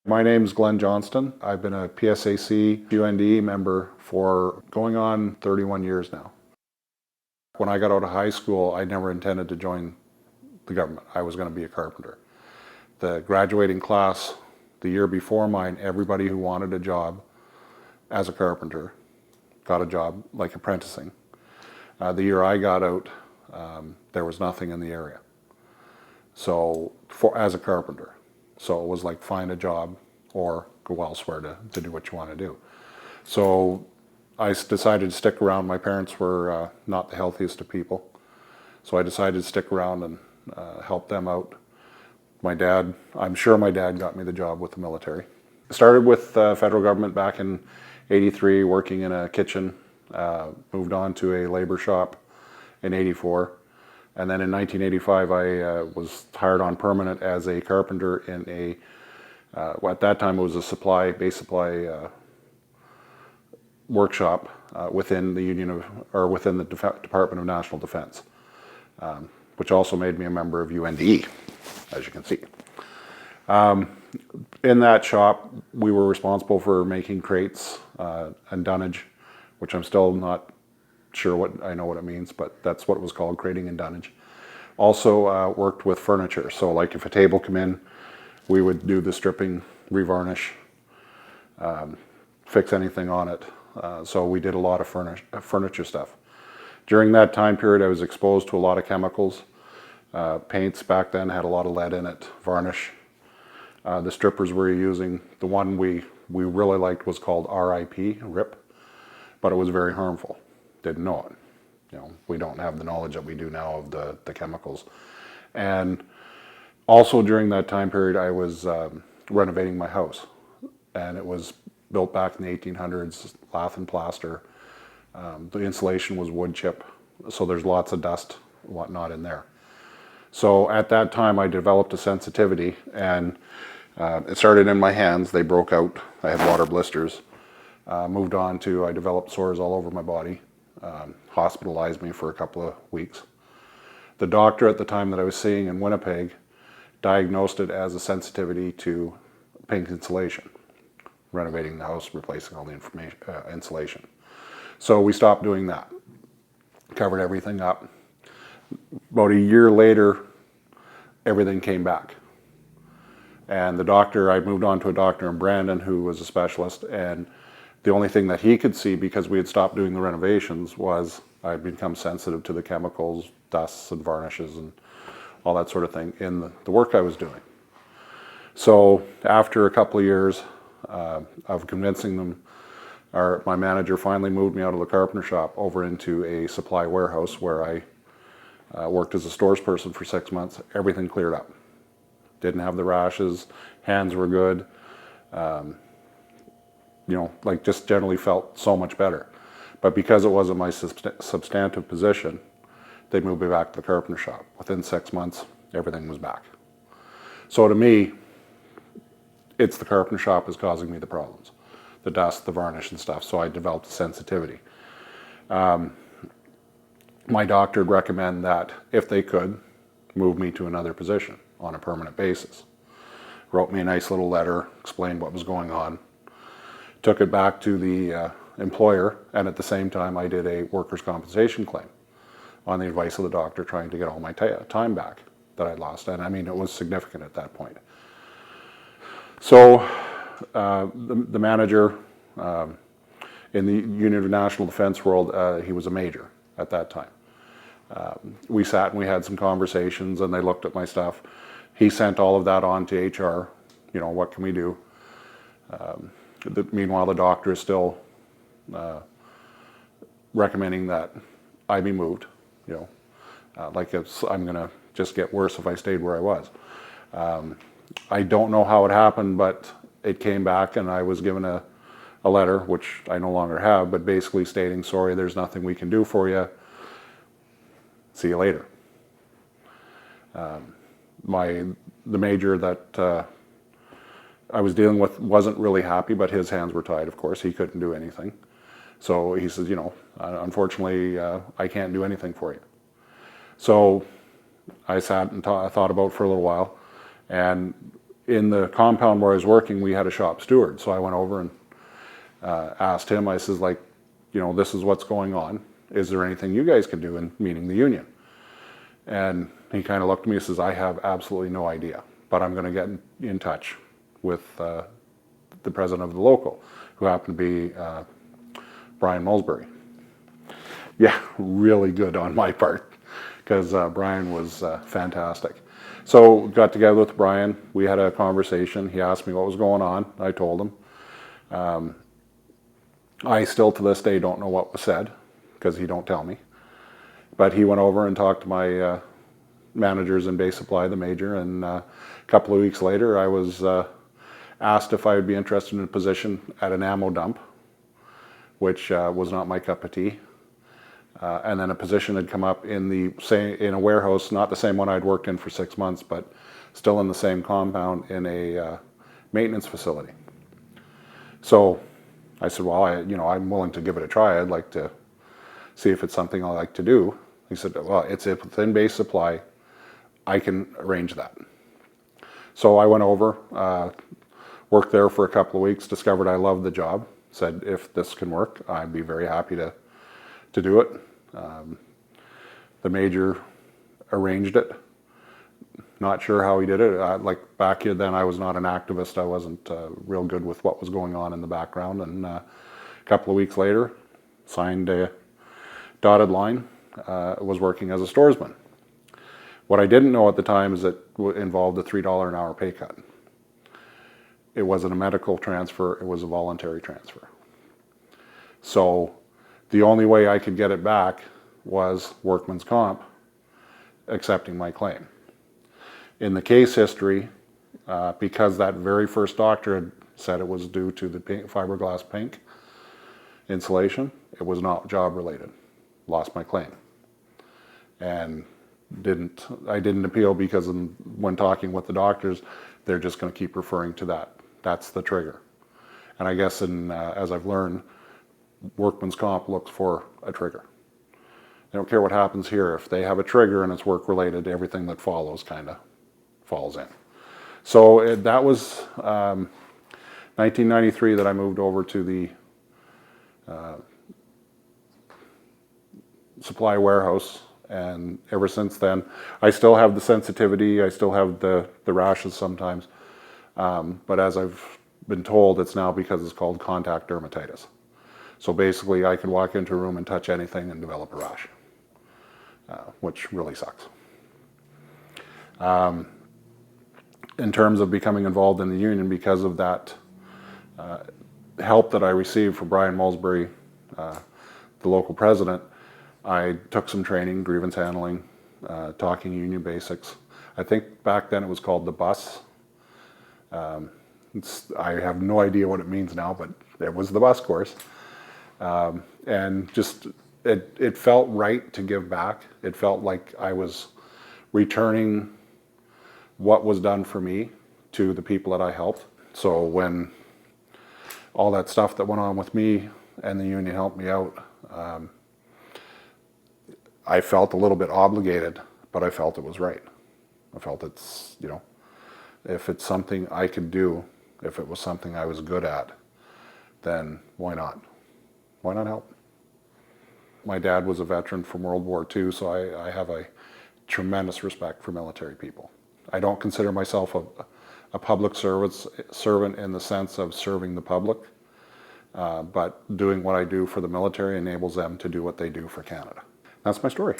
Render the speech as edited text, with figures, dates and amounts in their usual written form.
My name's Glen Johnston. I've been a PSAC UND member for going on 31 years now. When I got out of high school, I never intended to join the government. I was going to be a carpenter. The graduating class the year before mine, everybody who wanted a job as a carpenter got a job like apprenticing. The year I got out, there was nothing in the area. So as a carpenter. So it was like find a job or go elsewhere to do what you want to do. So I decided to stick around. My parents were not the healthiest of people. So I decided to stick around and help them out. My dad, I'm sure my dad got me the job with the military. Started with the federal government back in '83, working in a kitchen. Moved on to a labor shop in '84. And then in 1985, I was hired on permanent as a carpenter in a, well, at that time it was a base supply workshop within the within the Department of National Defense, which also made me a member of UNDE, as you can see. In that shop, we were responsible for making crates and dunnage, which I'm still not sure I know what it means, but that's what it was called, crating and dunnage. Also worked with furniture. So like if a table came in, we would do the stripping, revarnish, fix anything on it. So we did a lot of furniture stuff. During that time period, I was exposed to a lot of chemicals. Paints back then had a lot of lead in it, varnish. The strippers we were using, the one we really liked was called RIP, but it was very harmful. Didn't know it. You know, we don't have the knowledge that we do now of the chemicals. And also during that time period, I was renovating my house. And it was built back in the 1800s, lath and plaster. The insulation was wood chip, so there's lots of dust and whatnot in there. So at that time, I developed a sensitivity, and it started in my hands. They broke out. I had water blisters. Moved on to, I developed sores all over my body. Hospitalized me for a couple of weeks. The doctor at the time that I was seeing in Winnipeg diagnosed it as a sensitivity to pink insulation, renovating the house, replacing all the insulation. So we stopped doing that, covered everything up. About a year later, everything came back. And the doctor, I moved on to a doctor in Brandon who was a specialist, and the only thing that he could see, because we had stopped doing the renovations, was I had become sensitive to the chemicals, dusts and varnishes and all that sort of thing in the work I was doing. So after a couple of years of convincing them, my manager finally moved me out of the carpenter shop over into a supply warehouse where I worked as a stores person for 6 months. Everything cleared up. Didn't have the rashes, hands were good. You know, like just generally felt so much better. But because it wasn't my substantive position, they moved me back to the carpenter shop. Within 6 months, everything was back. So to me, it's the carpenter shop is causing me the problems. The dust, the varnish and stuff, so I developed a sensitivity. My doctor would recommend that if they could, move me to another position on a permanent basis. Wrote me a nice little letter, explained what was going on. Took it back to the employer, and at the same time I did a workers' compensation claim on the advice of the doctor, trying to get all my time back that I'd lost. And I mean, it was significant at that point. So the manager in the Union of National Defense world, he was a major at that time. We sat and we had some conversations, and they looked at my stuff. He sent all of that on to HR. You know, what can we do? Meanwhile, the doctor is still recommending that I be moved. You know, like I'm going to just get worse if I stayed where I was. I don't know how it happened, but it came back, and I was given a letter, which I no longer have, but basically stating, sorry, there's nothing we can do for you. See you later. The major that I was dealing with wasn't really happy, but his hands were tied, of course. He couldn't do anything. So he says, you know, unfortunately, I can't do anything for you. So I sat and thought about it for a little while, and in the compound where I was working, we had a shop steward. So I went over and asked him, I says, like, you know, this is what's going on. Is there anything you guys can do in meeting the union? And he kind of looked at me and says, I have absolutely no idea, but I'm going to get in touch with the president of the local, who happened to be Brian Mulsbury. Yeah, really good on my part, because Brian was fantastic. So got together with Brian, we had a conversation, he asked me what was going on, I told him. I still to this day don't know what was said, because he don't tell me. But he went over and talked to my managers in Base Supply, the major, and a couple of weeks later I was asked if I would be interested in a position at an ammo dump, which was not my cup of tea. And then a position had come up in a warehouse, not the same one I'd worked in for 6 months, but still in the same compound in a maintenance facility. So I said, well, I'm willing to give it a try. I'd like to see if it's something I like to do. He said, well, it's within Base Supply. I can arrange that. So I went over, worked there for a couple of weeks, discovered I loved the job, said if this can work, I'd be very happy to do it. The major arranged it. Not sure how he did it. Like back then, I was not an activist. I wasn't real good with what was going on in the background. And a couple of weeks later, signed a dotted line, was working as a storesman. What I didn't know at the time is it involved a $3 an hour pay cut. It wasn't a medical transfer, it was a voluntary transfer. So the only way I could get it back was workman's comp accepting my claim. In the case history, because that very first doctor had said it was due to the fiberglass pink insulation, it was not job related. Lost my claim. And I didn't appeal because when talking with the doctors, they're just going to keep referring to that. That's the trigger. And I guess as I've learned, workman's comp looks for a trigger. They don't care what happens here. If they have a trigger and it's work related, everything that follows kind of falls in. So that was 1993 that I moved over to the supply warehouse, and ever since then I still have the sensitivity, I still have the rashes sometimes, but as I've been told, it's now because it's called contact dermatitis. So basically I can walk into a room and touch anything and develop a rash, which really sucks. In terms of becoming involved in the union, because of that help that I received from Brian Mulsbury, the local president, I took some training, grievance handling, talking union basics. I think back then it was called the bus. I have no idea what it means now, but it was the bus course. And just, it felt right to give back. It felt like I was returning what was done for me to the people that I helped. So when all that stuff that went on with me and the union helped me out, I felt a little bit obligated, but I felt it was right. I felt it's, if it's something I could do, if it was something I was good at, then why not? Why not help? My dad was a veteran from World War II, so I have a tremendous respect for military people. I don't consider myself a public servant in the sense of serving the public, but doing what I do for the military enables them to do what they do for Canada. That's my story.